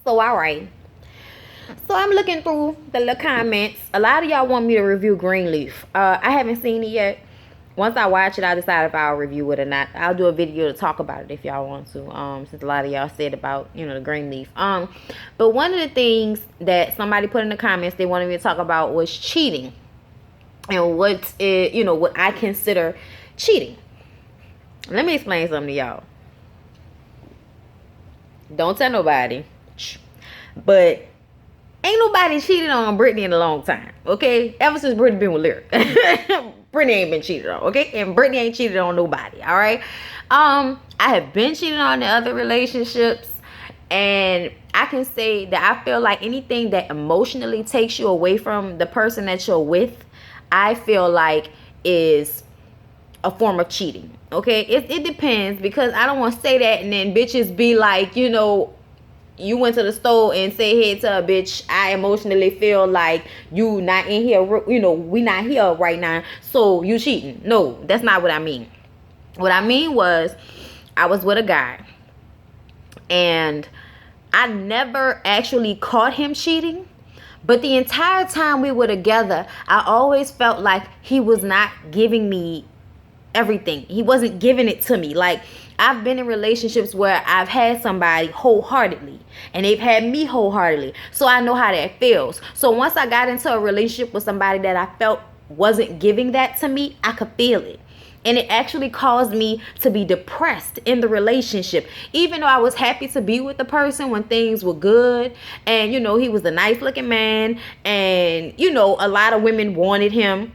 So, all right. So I'm looking through the little comments. A lot of y'all want me to review Greenleaf. I haven't seen it yet. Once I watch it, I'll decide if I'll review it or not. I'll do a video to talk about it if y'all want to. Since a lot of y'all said about, the Greenleaf. But one of the things that somebody put in the comments they wanted me to talk about was cheating. And what I consider cheating. Let me explain something to y'all. Don't tell nobody. But ain't nobody cheated on Brittany in a long time, okay? Ever since Brittany been with Lyric. Brittany ain't been cheated on, okay? And Brittany ain't cheated on nobody, all right? I have been cheated on in other relationships, and I can say that I feel like anything that emotionally takes you away from the person that you're with, I feel like is a form of cheating, okay? It depends, because I don't want to say that and then bitches be like, you went to the store and say hey to a bitch, I emotionally feel like you not in here, we not here right now, so you cheating. No, that's not what I mean. What I mean was, I was with a guy and I never actually caught him cheating, but the entire time we were together, I always felt like he was not giving me everything. He wasn't giving it to me. Like, I've been in relationships where I've had somebody wholeheartedly and they've had me wholeheartedly, so I know how that feels. So once I got into a relationship with somebody that I felt wasn't giving that to me, I could feel it. And it actually caused me to be depressed in the relationship. Even though I was happy to be with the person when things were good. And, he was a nice looking man. And, a lot of women wanted him.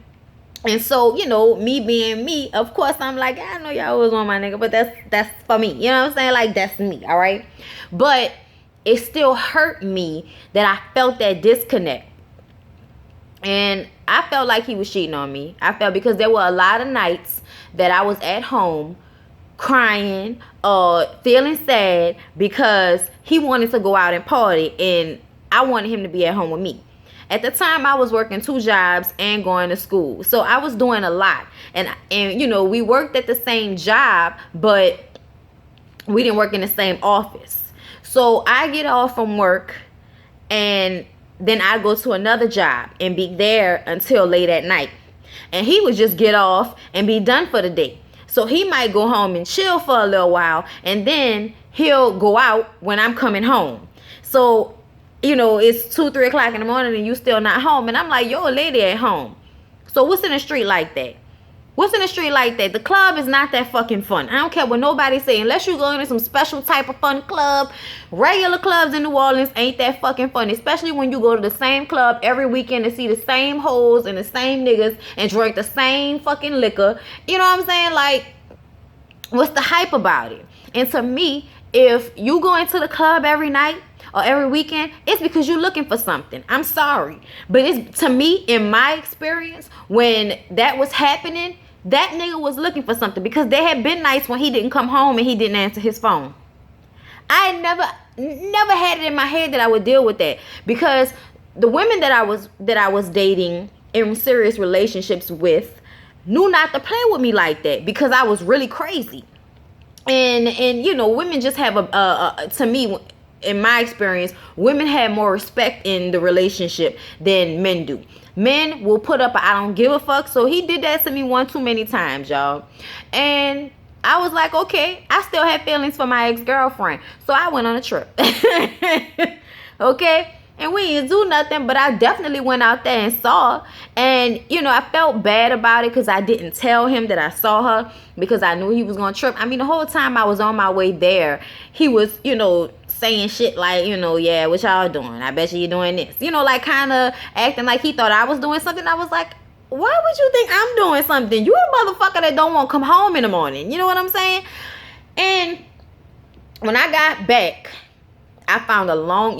And so, me being me, of course, I'm like, I know y'all always want my nigga, but that's for me. You know what I'm saying? Like, that's me, all right? But it still hurt me that I felt that disconnect. And I felt like he was cheating on me. I felt, because there were a lot of nights that I was at home crying or feeling sad because he wanted to go out and party and I wanted him to be at home with me. At the time, I was working 2 jobs and going to school. So I was doing a lot. And we worked at the same job, but we didn't work in the same office. So I get off from work and then I go to another job and be there until late at night. And he would just get off and be done for the day. So he might go home and chill for a little while, and then he'll go out when I'm coming home. So it's 2-3 o'clock in the morning and you still not home. And I'm like, yo, a lady at home. So what's in the street like that? What's in the street like that? The club is not that fucking fun. I don't care what nobody's saying. Unless you go into some special type of fun club. Regular clubs in New Orleans ain't that fucking fun. Especially when you go to the same club every weekend to see the same hoes and the same niggas and drink the same fucking liquor. You know what I'm saying? Like, what's the hype about it? And to me, if you go into the club every night or every weekend, it's because you're looking for something. I'm sorry. But it's, to me, in my experience, when that was happening, that nigga was looking for something, because there had been nights when he didn't come home and he didn't answer his phone. I never had it in my head that I would deal with that, because the women that I was dating in serious relationships with knew not to play with me like that, because I was really crazy. And women just have to me, in my experience, women have more respect in the relationship than men do. Men will put up a I don't give a fuck. So he did that to me one too many times, y'all. And I was like, okay, I still have feelings for my ex-girlfriend. So I went on a trip. Okay? And we didn't do nothing, but I definitely went out there and saw. And, I felt bad about it because I didn't tell him that I saw her, because I knew he was going to trip. I mean, the whole time I was on my way there, he was, saying shit like, yeah, what y'all doing? I bet you're doing this. Like kind of acting like he thought I was doing something. I was like, why would you think I'm doing something? You a motherfucker that don't want to come home in the morning. You know what I'm saying? And when I got back, I found the Lord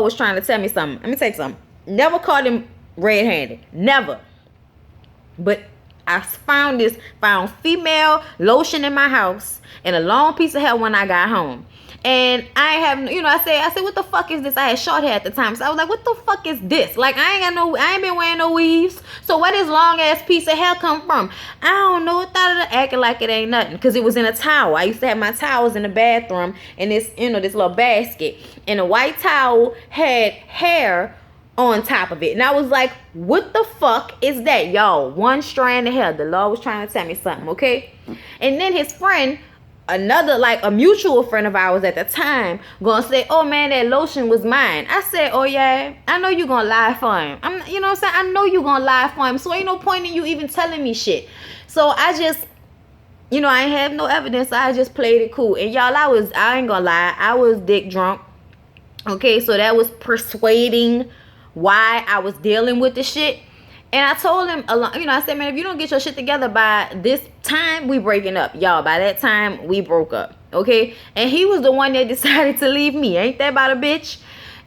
was trying to tell me something. Let me tell you something. Never caught him red-handed. Never. But I found female lotion in my house and a long piece of hair when I got home. And I have, I said, what the fuck is this? I had short hair at the time. So I was like, what the fuck is this? Like, I ain't been wearing no weaves. So where this long ass piece of hair come from? I don't know. I thought of it acting like it ain't nothing. Cause it was in a towel. I used to have my towels in the bathroom in this, this little basket. And the white towel had hair on top of it. And I was like, what the fuck is that? Y'all, one strand of hair. The Lord was trying to tell me something, okay? And then his friend, another, like a mutual friend of ours at the time, gonna say, oh man, that lotion was mine. I said, oh yeah, I know you gonna lie for him. You know what I'm saying? I know you gonna lie for him. So ain't no point in you even telling me shit. So I just, I ain't have no evidence. So I just played it cool. And y'all, I ain't gonna lie, I was dick drunk. Okay, so that was persuading why I was dealing with the shit. And I told him, I said, man, if you don't get your shit together by this time, we breaking up. Y'all, by that time, we broke up. Okay? And he was the one that decided to leave me. Ain't that about a bitch?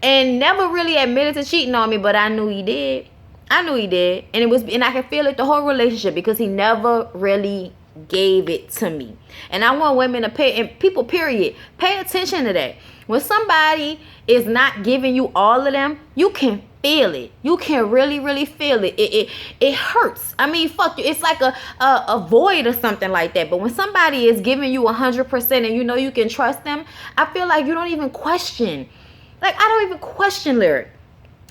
And never really admitted to cheating on me, but I knew he did. And I can feel it the whole relationship, because he never really gave it to me. And I want women to pay, and people, period, pay attention to that. When somebody is not giving you all of them, you can feel it. You can really, really feel it. It hurts. I mean, fuck you. It's like a void or something like that. But when somebody is giving you 100% and you can trust them, I feel like you don't even question. Like, I don't even question Lyric.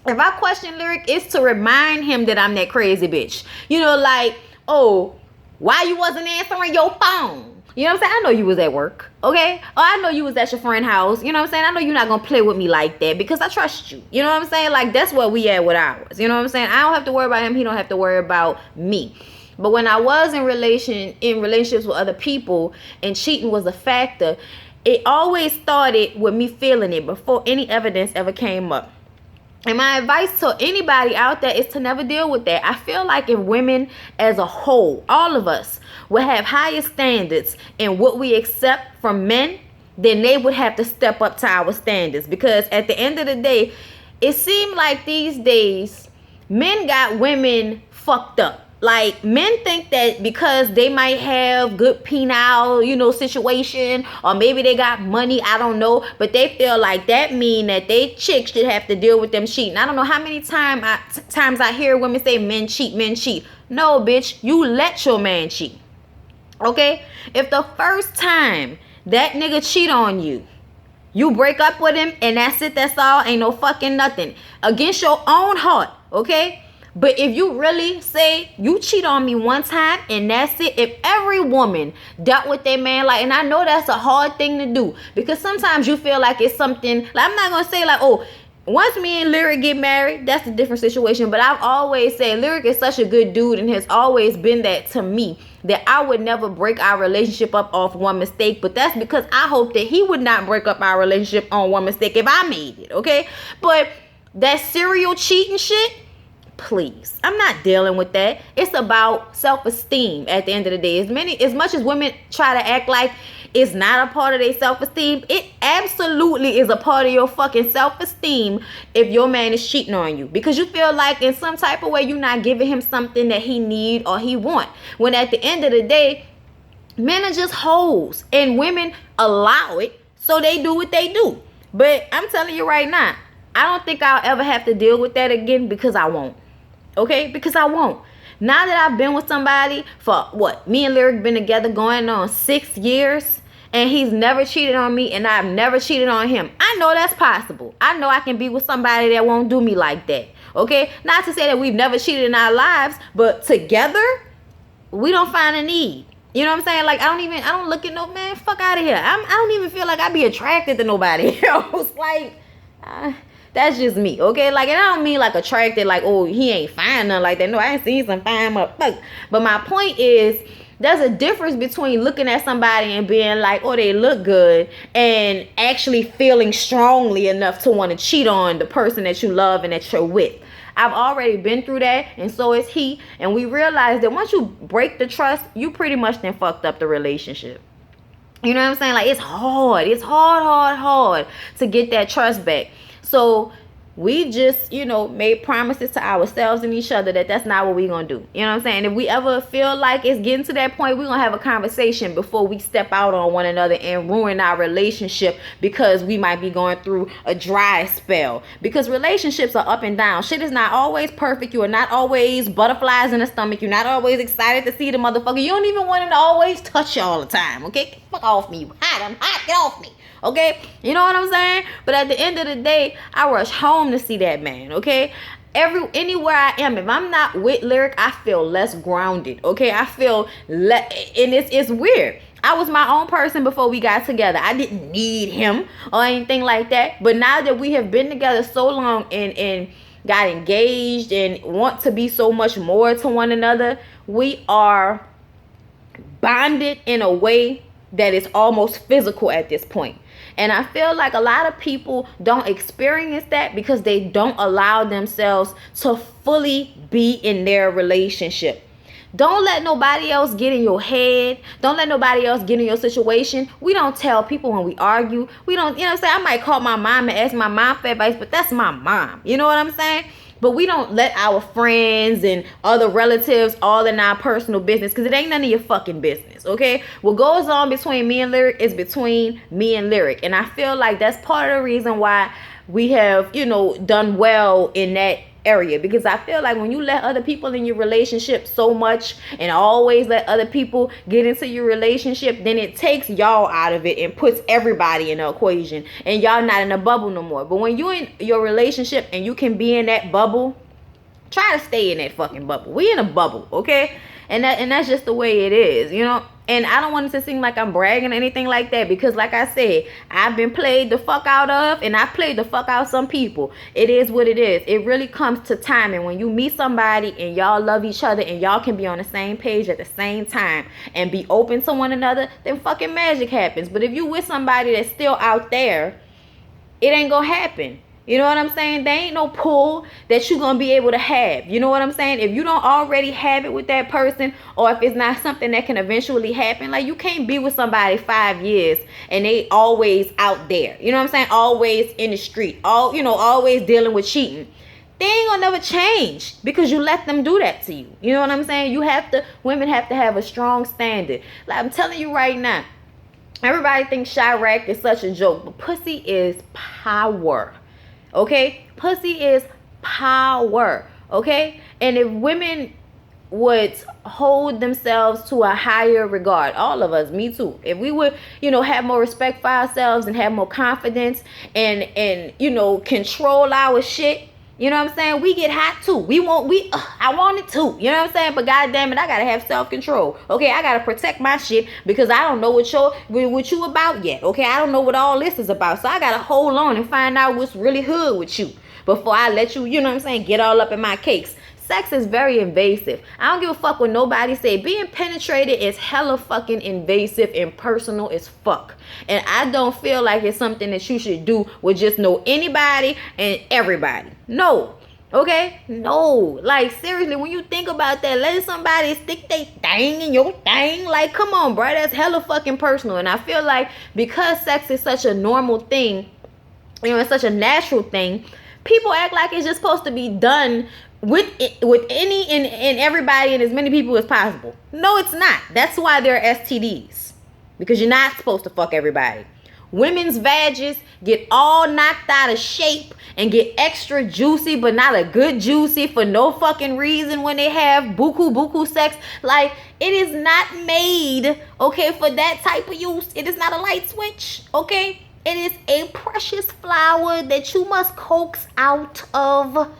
If I question Lyric, it's to remind him that I'm that crazy bitch. Like, oh, why you wasn't answering your phone? You know what I'm saying? I know you was at work, okay? Oh, I know you was at your friend's house. You know what I'm saying? I know you're not going to play with me like that because I trust you. You know what I'm saying? Like, that's where we at with ours. You know what I'm saying? I don't have to worry about him. He don't have to worry about me. But when I was in relationships with other people and cheating was a factor, it always started with me feeling it before any evidence ever came up. And my advice to anybody out there is to never deal with that. I feel like if women as a whole, all of us, would have higher standards in what we accept from men, then they would have to step up to our standards. Because at the end of the day, it seemed like these days, men got women fucked up. Like, men think that because they might have good penile, situation, or maybe they got money, I don't know, but they feel like that mean that they chicks should have to deal with them cheating. I don't know how many times I hear women say men cheat. No, bitch, you let your man cheat. Okay? If the first time that nigga cheat on you, you break up with him and that's it, that's all, ain't no fucking nothing. Against your own heart, okay? But if you really say you cheat on me one time and that's it, if every woman dealt with their man like, and I know that's a hard thing to do because sometimes you feel like it's something, like I'm not going to say like, oh, once me and Lyric get married, that's a different situation. But I've always said Lyric is such a good dude and has always been that to me, that I would never break our relationship up off one mistake. But that's because I hope that he would not break up our relationship on one mistake if I made it, okay? But that serial cheating shit, please, I'm not dealing with that. It's about self-esteem at the end of the day. As much as women try to act like it's not a part of their self-esteem, it absolutely is a part of your fucking self-esteem if your man is cheating on you, because you feel like in some type of way you're not giving him something that he need or he want, when at the end of the day, men are just hoes and women allow it, so they do what they do. But I'm telling you right now, I don't think I'll ever have to deal with that again, because I won't. Okay? Because I won't. Now that I've been with somebody for me and Lyric been together going on 6 years, and he's never cheated on me and I've never cheated on him, I know that's possible. I know I can be with somebody that won't do me like that. Okay? Not to say that we've never cheated in our lives, but together, we don't find a need. You know what I'm saying? Like, I don't look at no man, fuck out of here. I don't even feel like I'd be attracted to nobody else. Like, that's just me, okay? Like, and I don't mean like attracted, like, oh, he ain't fine, nothing like that. No, I ain't seen some fine motherfuckers. But my point is, there's a difference between looking at somebody and being like, oh, they look good, and actually feeling strongly enough to want to cheat on the person that you love and that you're with. I've already been through that, and so is he. And we realized that once you break the trust, you pretty much then fucked up the relationship. You know what I'm saying? Like, it's hard. It's hard to get that trust back. So We just, made promises to ourselves and each other that that's not what we're going to do. You know what I'm saying? If we ever feel like it's getting to that point, we're going to have a conversation before we step out on one another and ruin our relationship because we might be going through a dry spell. Because relationships are up and down. Shit is not always perfect. You are not always butterflies in the stomach. You're not always excited to see the motherfucker. You don't even want him to always touch you all the time. Okay? Get the fuck off me. You hot. I'm hot. Get off me. Okay, you know what I'm saying? But at the end of the day, I rush home to see that man. Okay, anywhere I am, if I'm not with Lyric, I feel less grounded. Okay, I feel and it's weird. I was my own person before we got together. I didn't need him or anything like that. But now that we have been together so long and got engaged and want to be so much more to one another, we are bonded in a way that is almost physical at this point. And I feel like a lot of people don't experience that because they don't allow themselves to fully be in their relationship. Don't let nobody else get in your head. Don't let nobody else get in your situation. We don't tell people when we argue. We don't, you know what I'm saying? I might call my mom and ask my mom for advice, but that's my mom. You know what I'm saying? But we don't let our friends and other relatives all in our personal business because it ain't none of your fucking business, okay? What goes on between me and Lyric is between me and Lyric. And I feel like that's part of the reason why we have, done well in that area. Because I feel like when you let other people in your relationship so much and always let other people get into your relationship, then it takes y'all out of it and puts everybody in the equation and y'all not in a bubble no more. But when you in your relationship and you can be in that bubble, try to stay in that fucking bubble. We in a bubble, okay? And that's just the way it is, And I don't want it to seem like I'm bragging or anything like that because, like I said, I've been played the fuck out of and I played the fuck out some people. It is what it is. It really comes to timing. When you meet somebody and y'all love each other and y'all can be on the same page at the same time and be open to one another, then fucking magic happens. But if you with somebody that's still out there, it ain't gonna happen. You know what I'm saying? There ain't no pull that you're going to be able to have. You know what I'm saying? If you don't already have it with that person, or if it's not something that can eventually happen, like you can't be with somebody 5 years and they always out there. You know what I'm saying? Always in the street. Always dealing with cheating. They ain't gonna never change because you let them do that to you. You know what I'm saying? Women have to have a strong standard. Like I'm telling you right now, everybody thinks Chirac is such a joke, but pussy is power. Okay, pussy is power. Okay, and if women would hold themselves to a higher regard, all of us, me too, if we would have more respect for ourselves and have more confidence and control our shit, you know what I'm saying, we get hot too. I want it too, you know what I'm saying? But goddamn it, I gotta have self-control. Okay, I gotta protect my shit because I don't know what you about yet. Okay, I don't know what all this is about, so I gotta hold on and find out what's really hood with you before I let you, you know what I'm saying, get all up in my cakes. Sex is very invasive. I don't give a fuck what nobody say. Being penetrated is hella fucking invasive and personal as fuck. And I don't feel like it's something that you should do with just anybody and everybody. No. Okay? No. Like, seriously, when you think about that, letting somebody stick their thing in your thing, like, come on, bro. That's hella fucking personal. And I feel like because sex is such a normal thing, it's such a natural thing, people act like it's just supposed to be done with any and everybody and as many people as possible. No, it's not. That's why there are STDs. Because you're not supposed to fuck everybody. Women's vages get all knocked out of shape and get extra juicy, but not a good juicy for no fucking reason when they have buku sex. Like, it is not made, okay, for that type of use. It is not a light switch, okay? It is a precious flower that you must coax out of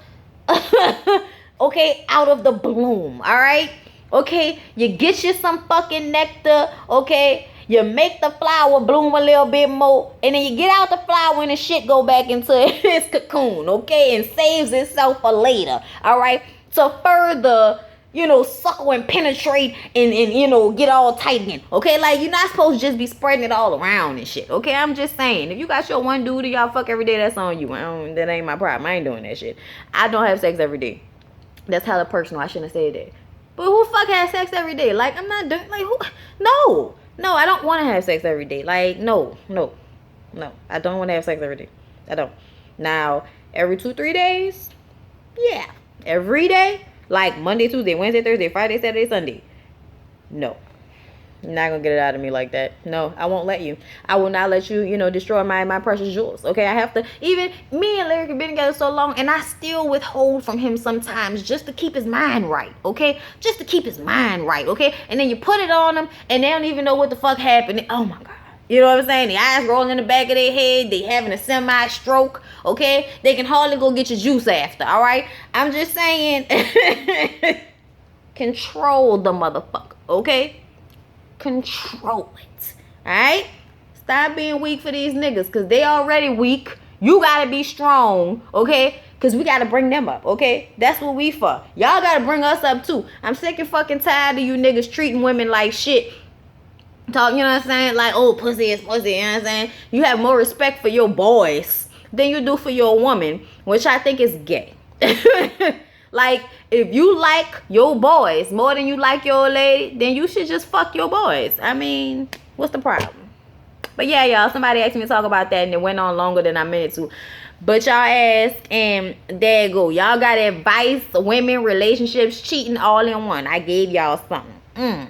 okay, out of the bloom, all right? Okay, you get you some fucking nectar, okay? You make the flower bloom a little bit more, and then you get out the flower and the shit go back into its cocoon, okay? And saves itself for later, all right? To further, suckle and penetrate and get all tight again, okay? Like, you're not supposed to just be spreading it all around and shit, okay? I'm just saying, if you got your one dude and y'all fuck every day, that's on you. That ain't my problem. I ain't doing that shit. I don't have sex every day. That's hella personal. I shouldn't have said that. But who fuck has sex every day? Like, I'm not doing, like, who? No, I don't want to have sex every day. Like, no. I don't want to have sex every day. I don't. Now, every 2-3 days, yeah. Every day, like Monday, Tuesday, Wednesday, Thursday, Friday, Saturday, Sunday. No. You're not gonna get it out of me like that. No, I won't let you. I will not let you, destroy my precious jewels. Okay, I have to. Even me and Larry have been together so long, and I still withhold from him sometimes just to keep his mind right. Okay, just to keep his mind right. Okay, and then you put it on them, and they don't even know what the fuck happened. Oh my god. You know what I'm saying? The eyes rolling in the back of their head. They having a semi-stroke. Okay, they can hardly go get your juice after. All right, I'm just saying. Control the motherfucker. Okay. Control it. Alright? Stop being weak for these niggas, because they already weak. You gotta be strong, okay? Because we gotta bring them up, okay? That's what we for. Y'all gotta bring us up too. I'm sick and fucking tired of you niggas treating women like shit. Talk, you know what I'm saying? Like, oh, pussy is pussy, you know what I'm saying? You have more respect for your boys than you do for your woman, which I think is gay. Like, if you like your boys more than you like your lady, then you should just fuck your boys. I mean, what's the problem? But yeah, y'all, somebody asked me to talk about that, and it went on longer than I meant it to. But y'all asked, and there you go. Y'all got advice, women, relationships, cheating, all in one. I gave y'all something.